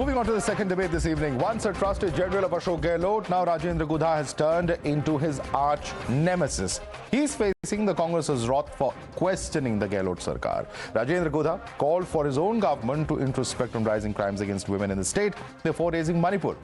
Moving on to the second debate this evening. Once a trusted general of Ashok Gehlot, now Rajendra Gudha has turned into his arch nemesis. He's facing the Congress's wrath for questioning the Gehlot Sarkar. Rajendra Gudha called for his own government to introspect on rising crimes against women in the state before raising Manipur.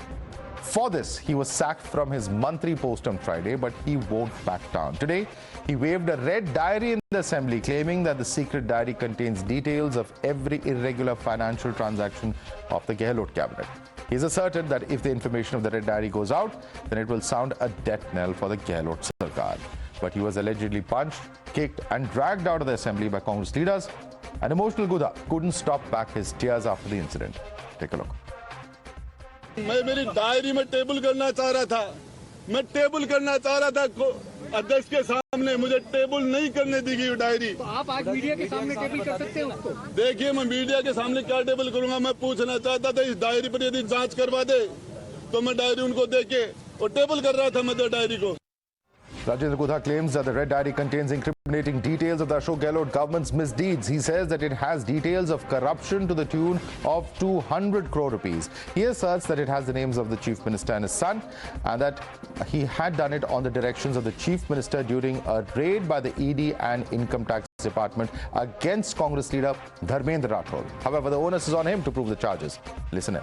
For this, he was sacked from his Mantri post on Friday, but he won't back down. Today, he waved a red diary in the assembly, claiming that the secret diary contains details of every irregular financial transaction of the Gehlot cabinet. He's asserted that if the information of the red diary goes out, then it will sound a death knell for the Gehlot Sarkar. But he was allegedly punched, kicked and dragged out of the assembly by Congress leaders. An emotional Gudha couldn't stop back his tears after the incident. Take a look. मैं मेरी diary में table करना चाह रहा था। मैं table करना चाह रहा था अध्यक्ष के सामने, मुझे टेबल नहीं करने दी गई डायरी। तो आप आज मीडिया के सामने टेबल कर सकते हैं उसको। देखिए, मैं मीडिया के सामने क्या टेबल करूंगा। मैं पूछना चाहता था इस डायरी पर यदि जांच करवा दे तो मैं डायरी उनको दे के और टेबल कर रहा था मैं डायरी को। Rajendra Gudha claims that the red diary contains incriminating details of the Ashok Gehlot government's misdeeds. He says that it has details of corruption to the tune of 200 crore rupees. He asserts that it has the names of the chief minister and his son, and that he had done it on the directions of the chief minister during a raid by the ED and income tax department against Congress leader Dharmendra Rathod. However, the onus is on him to prove the charges. Listen in.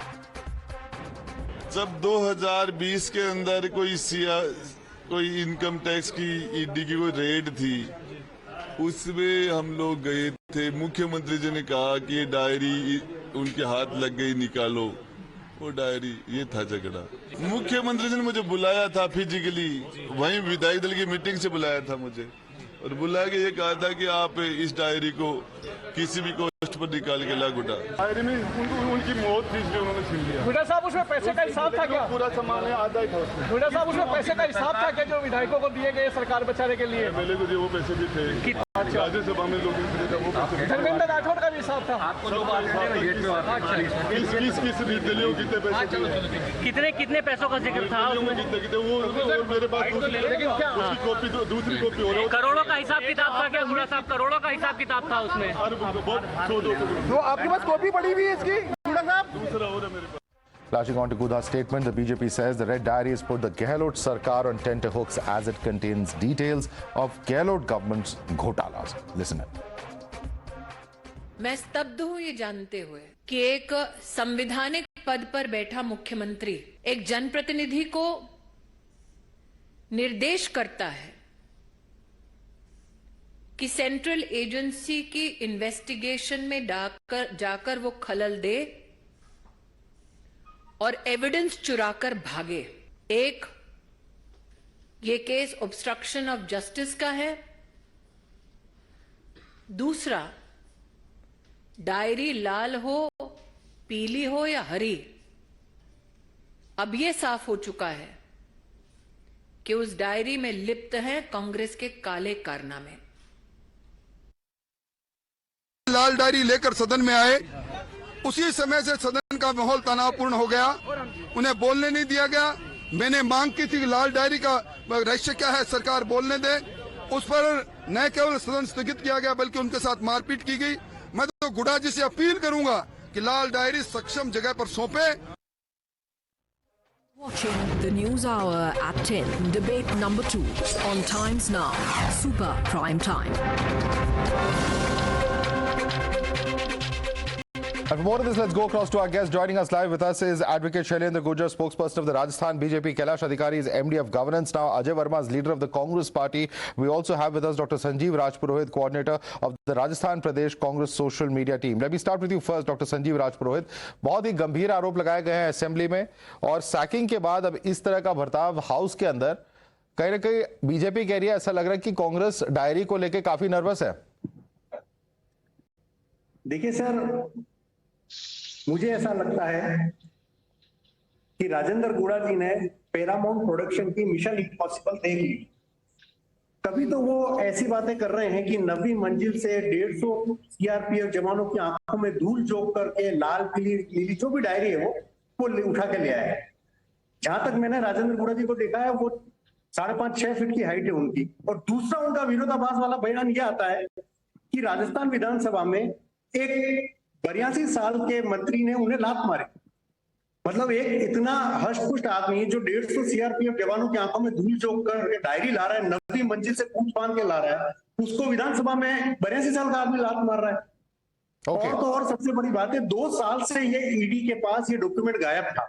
जब 2020 के अंदर कोई income tax की ED की कोई red थी, उसमें हम लोग गए थे। मुख्यमंत्री जी ने कहा कि ये डायरी उनके हाथ लग गई, निकालो वो डायरी। ये था झगड़ा। मुख्यमंत्री जी ने मुझे बुलाया था फिजिकली, वहीं विधायक दल की मीटिंग से बुलाया था मुझे, और बुला के ये कहा था कि आप इस डायरी को किसी भी कॉस्ट पर निकाल के ला। गुड्डा डायरी में उनकी मौत थी, इसलिए उन्होंने छीन लिया। गुड्डा साहब, उसमें पैसे का हिसाब था क्या? पूरा सामान है, आधा ही था उसमें। गुड्डा साहब, उसमें पैसे का हिसाब था क्या जो विधायकों को दिए गए सरकार बचाने के लिए? मेरे को वो पैसे भी थे, राज्यसभा में लोग वो पैसे। धर्मेंद्र राठौड़ का भी हिसाब था। आपको किस निर्दलीयों कितने पैसे, कितने पैसों का जिक्र था उसमें? वो मेरे पास दूसरी कॉपी हो रहा है। करोड़ों का हिसाब किताब था क्या गुड्डा साहब? करोड़ों का हिसाब किताब था उसमें। तो आपके पास कॉपी पड़ी हुई है इसकी गुड्डा साहब? दूसरा हो रहा है मेरे पास। Flashing on to Gudha's statement, the BJP says the red diary has put the Gehlot Sarkar on tenterhooks as it contains details of Gehlot government's ghotalas. Listen in. मैं स्तब्ध हूं ये जानते हुए कि एक संवैधानिक पद पर बैठा मुख्यमंत्री एक जनप्रतिनिधि को निर्देश करता है कि सेंट्रल एजेंसी की इन्वेस्टिगेशन में जाकर वो खलल दे और एविडेंस चुराकर भागे। एक, ये केस ऑब्स्ट्रक्शन ऑफ जस्टिस का है। दूसरा, डायरी लाल हो, पीली हो या हरी, अब यह साफ हो चुका है कि उस डायरी में लिप्त हैं कांग्रेस के काले कारनामे। लाल डायरी लेकर सदन में आए, उसी समय से सदन का माहौल तनावपूर्ण हो गया। उन्हें बोलने नहीं दिया गया। मैंने मांग की थी कि लाल डायरी का रहस्य क्या है सरकार बोलने दे। उस पर न केवल सदन स्थगित किया गया बल्कि उनके साथ मारपीट की गई। मैं तो गुड्डा जी से अपील करूंगा कि लाल डायरी सक्षम जगह पर सौंपे। Watching the News Hour at 10, debate number 2 on Times Now, Super Prime Time. And for more of this, let's go across to our guest. Joining us live with us is Advocate Shailendra Gurjar, spokesperson of the Rajasthan BJP. Kailash Adhikari is MD of Governance now. Ajay Verma is leader of the Congress party. We also have with us Dr. Sanjeev Rajpurohit, coordinator of the Rajasthan Pradesh Congress social media team. Let me start with you first, Dr. Sanjeev Rajpurohit. बहुत ही गंभीर आरोप लगाए गए हैं assembly में, और sacking के बाद अब इस तरह का बर्ताव हाउस के अंदर कहीं ना कहीं बीजेपी कह रही है, ऐसा लग रहा है कि कांग्रेस डायरी को लेकर काफी नर्वस है। देखिए सर, मुझे ऐसा लगता है कि राजेंद्र गुड़ा जी ने पैरामाउंट प्रोडक्शन की मिशन इम्पॉसिबल देख ली, तभी तो वो ऐसी बातें कर रहे हैं कि 90 मंजिल से 150 सीआरपीएफ जवानों की आंखों में धूल झोंक करके लाल पीली नीली जो भी डायरी है वो उठा के ले आए हैं। जहां तक मैंने राजेंद्र गुड़ा जी को देखा है, वो 5.5-6 फीट की हाइट है उनकी। और दूसरा उनका विरोधाभास वाला बयान यह आता है कि राजस्थान विधानसभा में एक 82 साल के मंत्री ने उन्हें लात मारी। मतलब एक इतना हष्ट-पुष्ट आदमी जो 150 सीआरपीएफ जवानों की आंखों में धूल झोंक कर डायरी ला रहा है, 90 मंजिल से कूद फांद के ला रहा है, उसको विधानसभा में 82 साल का आदमी लात मार रहा है। Okay. और तो और सबसे बड़ी बात है, 2 साल से ये ईडी के पास ये डॉक्यूमेंट गायब था।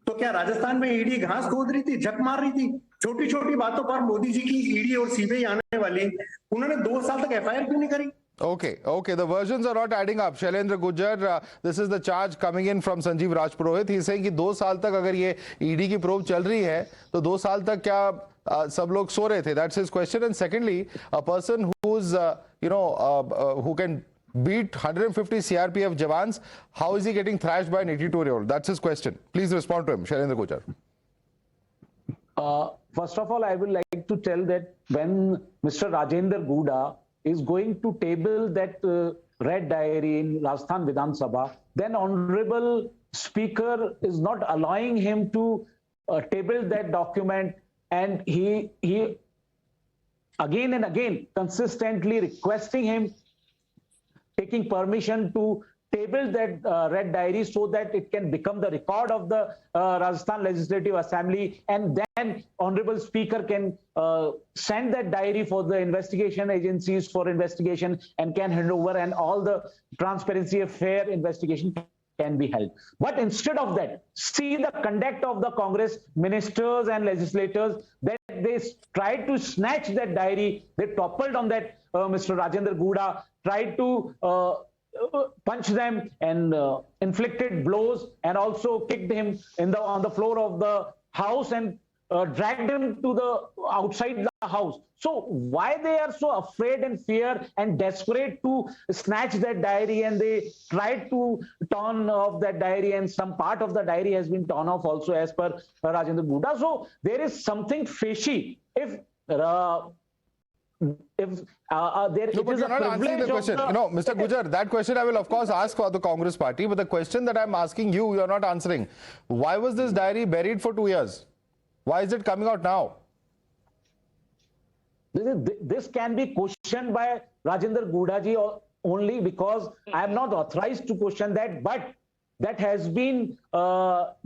तो क्या राजस्थान में ईडी घास खोद रही थी, झक मार रही थी? छोटी छोटी बातों पर मोदी जी की ईडी और सीबीआई आने वाली, उन्होंने 2 साल तक एफआईआर क्यों नहीं करी? Okay. The versions are not adding up. Shailendra Gujjar, this is the charge coming in from Sanjeev Rajpurohit. He's saying कि 2 साल तक अगर ये ईडी की प्रोब चल रही है, तो 2 साल तक क्या सब लोग सो रहे थे? That's his question. And secondly, a person who's who can beat 150 CRPF jawans, how is he getting thrashed by an 82-year-old? That's his question. Please respond to him, Shailendra Gujjar. First of all, I would like to tell that when Mr. Rajendra Guda is going to table that red diary in Rajasthan Vidhan Sabha, then Honorable Speaker is not allowing him to table that document, and he again and again consistently requesting him, taking permission to table that red diary so that it can become the record of the Rajasthan Legislative Assembly, and then Honorable Speaker can send that diary for the investigation agencies for investigation and can hand over, and all the transparency of fair investigation can be held. But instead of that, see the conduct of the Congress ministers and legislators, that they tried to snatch that diary, they toppled on that Mr. Rajendra Guda, tried to punch them and inflicted blows, and also kicked him on the floor of the house and dragged him to the outside the house. So why they are so afraid and fear and desperate to snatch that diary, and they tried to turn off that diary, and some part of the diary has been torn off also as per Rajendra Guda. So there is something fishy. If there No, but it is you're a not answering the privilege question. of the, Mr. Gujjar, that question I will of course ask for the Congress party, but the question that I'm asking you, you're not answering. Why was this diary buried for 2 years? Why is it coming out now? This can be questioned by Rajendra Guda ji only, because I am not authorized to question that, but that has been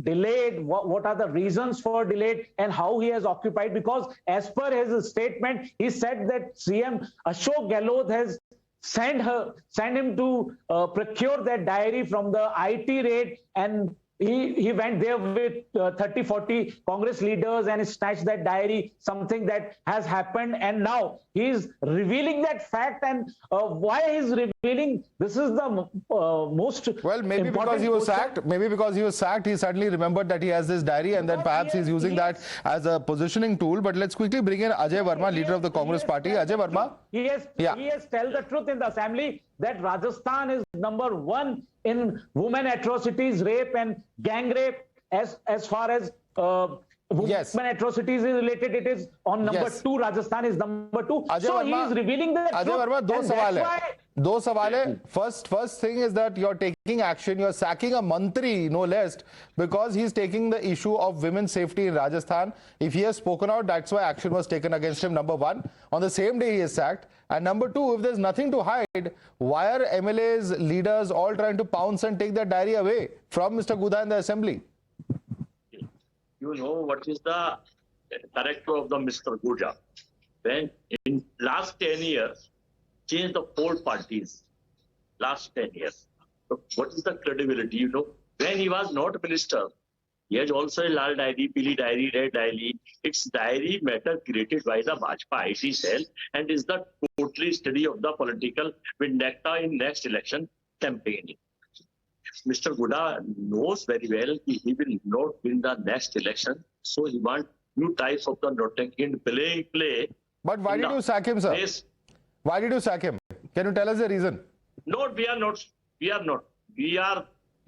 delayed. What are the reasons for delayed, and how he has occupied? Because as per his statement, he said that CM Ashok Gehlot has sent him to procure that diary from the IT raid, and he went there with 30-40 Congress leaders and snatched that diary, something that has happened, and now he is revealing that fact. And why he is revealing this is the most Well, maybe because he was sacked. Maybe because he was sacked, he suddenly remembered that he has this diary, and then perhaps he's using that as a positioning tool. But let's quickly bring in Ajay Verma, leader of the Congress party. Ajay Verma. He has tell the truth in the assembly that Rajasthan is number 1 in women atrocities, rape and gang rape. As far as women atrocities is related, it is on number 2. Rajasthan is number 2. So he is revealing the truth. Ajay Verma, दो सवाल है. First thing is that you're taking action. You're sacking a mantri, no less, because he's taking the issue of women's safety in Rajasthan. If he has spoken out, that's why action was taken against him, number 1. On the same day he is sacked. And number 2, if there's nothing to hide, why are MLAs, leaders all trying to pounce and take that diary away from Mr. Guda in the assembly? You know what is the character of the Mr. Guda? When in last 10 years, changed the 4 parties. Last 10 years. So what is the credibility? You know, when he was not minister, he has also a Lal diary, Pili diary, Red diary. It's diary matter created by the Bajpa IT cell, and is the totally study of the political vendetta in next election campaigning. Mr. Guda knows very well he will not win the next election, so he wants new types of the Nottingham and play. But why did you sack him, sir? Yes. Why did you sack him? Can you tell us the reason? No, we are not.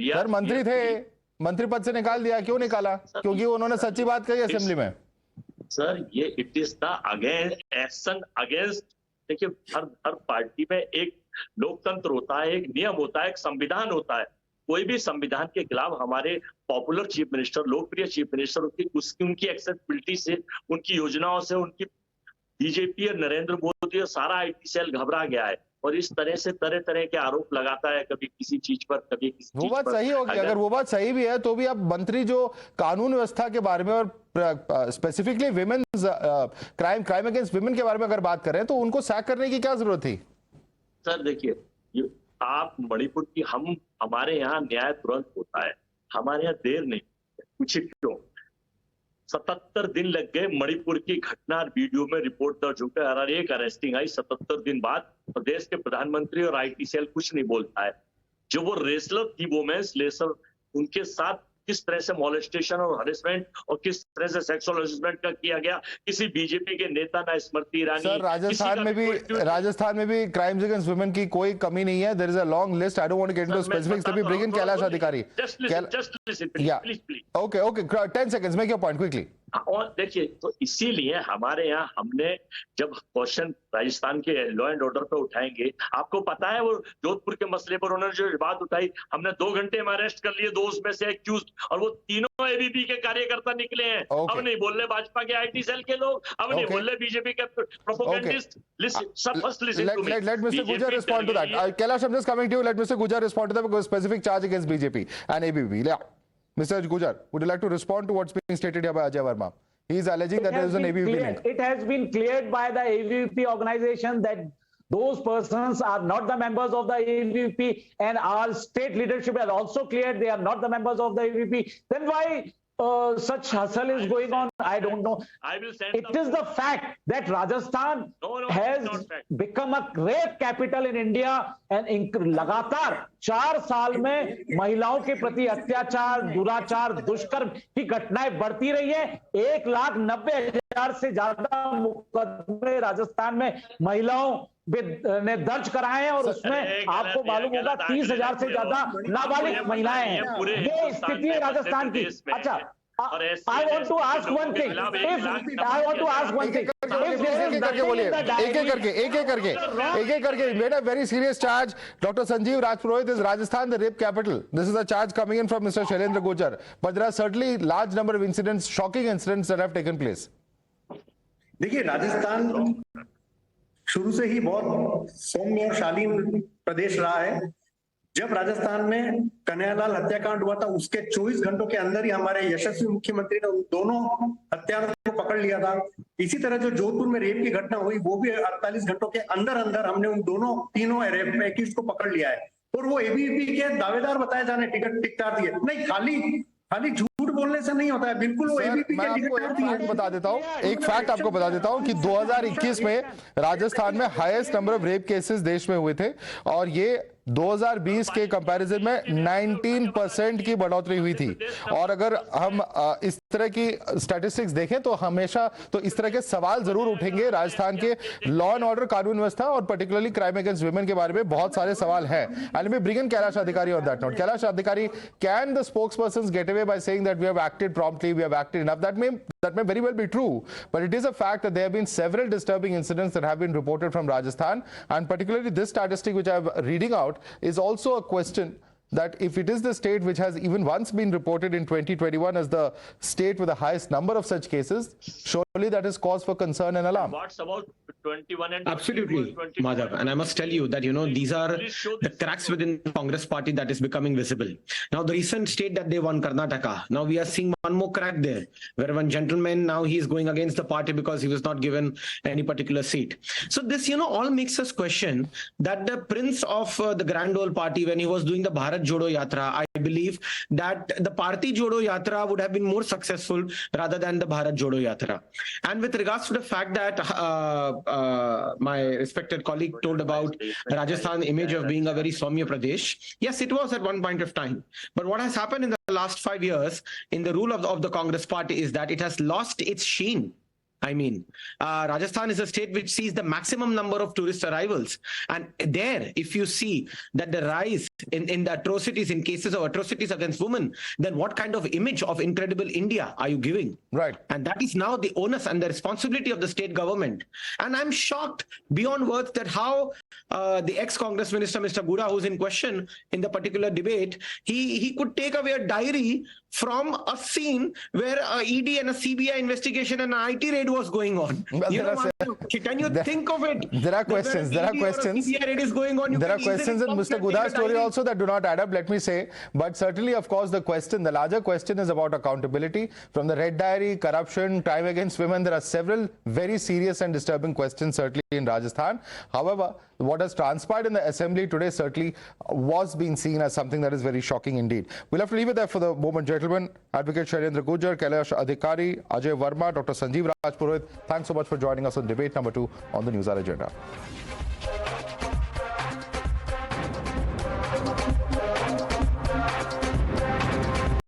Sir मंत्री थे, मंत्री पद से निकाल दिया. क्यों निकाला? क्योंकि उन्होंने सच्ची बात कही असेंबली में. सर ये it is the against action against. देखिए हर पार्टी में एक लोकतंत्र होता है, एक नियम होता है, एक संविधान होता है. कोई भी संविधान के खिलाफ हमारे पॉपुलर चीफ मिनिस्टर, लोकप्रिय चीफ मिनिस्टर, उनकी एक्सेप्टेबिलिटी से, उनकी योजनाओं से, उनकी बीजेपी और नरेंद्र मोदी और सारा IT सेल घबरा गया है. और इस तरह से तरह तरह के आरोप लगाता है, कभी किसी चीज पर, कभी किसी वो चीज बात पर। सही होगी, अगर वो बात सही भी है तो भी अब मंत्री जो कानून व्यवस्था के बारे में और specifically women's crime against women के बारे में अगर बात करें तो उनको सैक करने की क्या जरूरत थी? सर देखिए, आप मणिपुर की, हमारे यहाँ न्याय तुरंत होता है, हमारे यहाँ देर नहीं। पूछिए क्यों? 77 दिन लग गए मणिपुर की घटना वीडियो में रिपोर्ट दर्ज होकर और एक अरेस्टिंग आई 77 दिन बाद। प्रदेश के प्रधानमंत्री और आईटी सेल कुछ नहीं बोलता है। जो वो रेसलर थी, वोमेन्स रेसलर, उनके साथ किस तरह से मॉलेस्टेशन और हरेसमेंट और किस तरह से सेक्सुअल हरेसमेंट का किया गया, किसी बीजेपी के नेता ना स्मृति ईरानी। सर, राजस्थान में भी क्राइम्स अगेंस्ट वुमेन की कोई कमी नहीं है। There is a long list, I don't want to get into specifics. Let me bring in Kailash Adhikari. Just listen please. Okay 10 seconds, make your point quickly. और देखिए, तो इसीलिए हमारे यहाँ हमने जब क्वेश्चन राजस्थान के लॉ एंड ऑर्डर पे उठाएंगे, आपको पता है वो जोधपुर के मसले पर उन्होंने जो बात उठाई, हमने 2 घंटे में अरेस्ट कर लिए 2 उसमें से एक्यूज्ड, और वो तीनों एबीपी के कार्यकर्ता निकले हैं। अब नहीं बोल रहे भाजपा के आईटी सेल के लोग, अब नहीं बोल रहे बीजेपी के propagandist. Let Mr. Gujar respond to that. Kailash, I'm just coming to you. Let Mr. Gujar respond to the specific charge against BJP and ABP. Yeah. Mr. Gujar, would you like to respond to what's being stated here by Ajay Verma? He is alleging that there is an ABP link. It has been cleared by the ABP organization that those persons are not the members of the ABP, and our state leadership has also cleared they are not the members of the ABP. Then why such hustle is going on? I don't know. It is the fact that Rajasthan has become a rape capital in India, and लगातार 4 साल में महिलाओं के प्रति अत्याचार, दुराचार, दुष्कर्म की घटनाएं बढ़ती रही है। 1,90,000 से ज्यादा मुकदमे राजस्थान में महिलाओं ने दर्ज कराए हैं, और उसमें आपको मालूम होगा 30,000 से ज्यादा नाबालिग महिलाएं हैं। ये स्थिति है राजस्थान की। अच्छा, I want to ask one thing. एक एक करके made a very serious charge. Dr. Sanjeev Rajpurohit is Rajasthan the rape capital. This is a charge coming in from Mr. Shailendra Gujar. But there are certainly large number of incidents, shocking incidents that have taken place. देखिए, राजस्थान शुरू से ही बहुत सौम्य और शालीन प्रदेश रहा है। जब राजस्थान में कन्हैयालाल हत्याकांड हुआ था, उसके 24 घंटों के अंदर ही हमारे यशस्वी मुख्यमंत्री ने उन दोनों हत्यारों को पकड़ लिया था। इसी तरह जो जोधपुर में रेप की घटना हुई, वो भी 48 घंटों के अंदर अंदर हमने उन तीनों रेप में एक्यूज्ड को पकड़ लिया है। और वो एबीवीपी के दावेदार बताए जाने, टिकट दिए नहीं, खाली झूठ बोलने से नहीं होता है। बिल्कुल वो एबीपी मैं आपको एक फैक्ट बता देता हूं, कि 2021 में राजस्थान में highest number of rape cases देश में हुए थे, और ये 2020 के कंपैरिजन में 19% की बढ़ोतरी हुई थी। और अगर हम इस तरह की स्टैटिस्टिक्स देखें तो हमेशा तो इस तरह के सवाल जरूर उठेंगे। राजस्थान के लॉ एंड ऑर्डर, कानून व्यवस्था और पर्टिकुलरली क्राइम अगेंस्ट वुमेन के बारे में बहुत सारे सवाल हैं। And we bring in Kailash Adhikari on that note. Kailash Adhikari, can the spokespersons get away by saying that we have acted promptly, we have acted enough? That may very well be true, but it is a fact that there have been several disturbing incidents that have been reported from Rajasthan, and particularly this statistic which I am reading out is also a question that if it is the state which has even once been reported in 2021 as the state with the highest number of such cases, surely that is cause for concern and alarm. What's about 21 and absolutely, Madhav, and I must tell you that these are the cracks within the Congress party that is becoming visible. Now the recent state that they won, Karnataka, now we are seeing one more crack there, where one gentleman now he is going against the party because he was not given any particular seat. So this all makes us question that the prince of the Grand Old Party, when he was doing the Bharat Jodo Yatra, I believe that the Party Jodo Yatra would have been more successful rather than the Bharat Jodo Yatra. And with regards to the fact that my respected colleague told about Rajasthan image of being a very Saumya Pradesh, yes, it was at one point of time. But what has happened in the last 5 years in the rule of the Congress party is that it has lost its sheen. I mean, Rajasthan is a state which sees the maximum number of tourist arrivals. And there, if you see that the rise in the atrocities, in cases of atrocities against women, then what kind of image of incredible India are you giving? Right. And that is now the onus and the responsibility of the state government. And I'm shocked beyond words that how the ex-Congress minister, Mr. Gura, who's in question in the particular debate, he could take away a diary from a scene where a ED and a CBI investigation and an IT raid was going on. Well, You there know, are can you think of it? There are questions. There are questions. CBI raid is going on. You There are can easily questions in come Mr. and take Guda's a story diary. also that do not add up, let me say. But certainly, of course, the larger question is about accountability. From the Red Diary, corruption, crime against women, there are several very serious and disturbing questions, certainly in Rajasthan. However, what has transpired in the assembly today certainly was being seen as something that is very shocking indeed. We'll have to leave it there for the moment, gentlemen. Advocate Shailendra Gujar, Kailash Adhikari, Ajay Verma, Dr. Sanjeev Rajpurohit, thanks so much for joining us on debate number 2 on the News Hour Agenda.